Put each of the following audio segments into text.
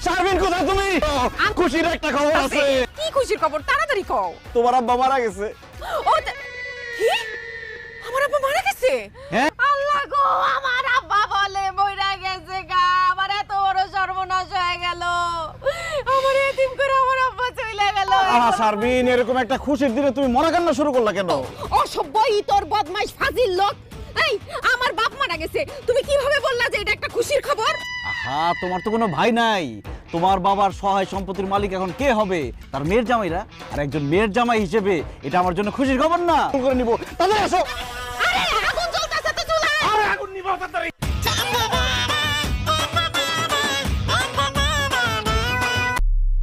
শারমিন কোথায় তুমি? খুশির একটা খবর আছে। কি খুশির খবর? তাড়াতাড়ি কও। তোমার আব্বা মারা গেছে। ও কি? আমার আব্বা মারা গেছে? হ্যাঁ। আল্লাহ গো, আমার আব্বা বলে মইরা গেছে গা। আমার এত বড় সর্বনাশ হয়ে গেল। আমার এতিম করে আমার আব্বা চলে গেল। শারমিন, এরকম একটা খুশির দিনে তুমি মরা কান্না শুরু করলা কেন? অসভ্য তোর বদমাইশ ফাজিল লোক। এই, আমার বাপ মারা গেছে, তুমি কিভাবে বললা যে এটা একটা খুশির খবর? আহা, তোমার তো কোনো ভাই নাই। তোমার বাবার সহায় সম্পত্তির মালিক এখন কে হবে? তার মেয়ের জামাইরা। আর একজন মেয়ের জামাই হিসেবে এটা আমার জন্য খুশির খবর না? করে নিব। তাহলে আসো। আরে আগুন জ্বলতেছে তো চুলায়। আরে আগুন নিব তাড়াতাড়ি।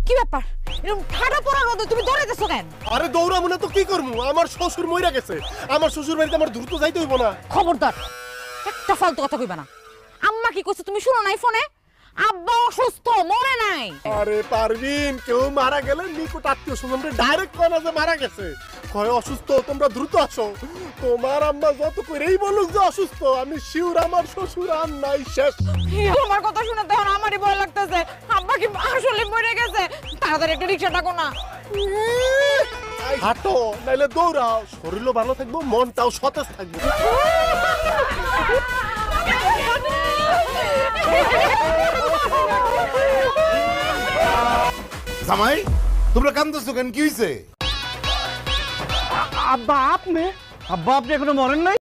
কি ব্যাপার? এরকম ঠাডা পড়া রোদে তুমি দৌড়াইতেছো কেন? আরে দৌড়াবো না তো কি করবো? আমার শ্বশুর মইরা গেছে। আমার শ্বশুর বাড়িতে আমার দ্রুত যাইতে হইব না। খবরদার একটা ফালতু কথা কইবা না। আম্মা কি কইছে তুমি শুনো নাই ফোনে? আব্বা অসুস্থ, মরে নাই। আরে পারভিন, কেউ মারা গেলে নিকট আত্মীয় স্বজনরে ডাইরেক্ট কয় না যে মারা গেছে, কয় অসুস্থ, তোমরা দ্রুত আসো। তোমার আম্মা যত করেই বলুক যে অসুস্থ, আমি শিওর আমার শ্বশুর আর নাই, শেষ। তোমার কথা শুনে তখন আমারই ভয় লাগতেছে। আব্বা কি আসলে মরে গেছে? তাড়াতাড়ি একটা রিকশা ডাকো না। হাঁটো নাইলে দৌড়াও, শরীরও ভালো থাকবো, মনটাও সতেজ থাকবে। জামাই, তোমরা কান্দছো কেন? কি হইছে? আব্বা আপনি? আব্বা আপনি এখনো মরেন নাই?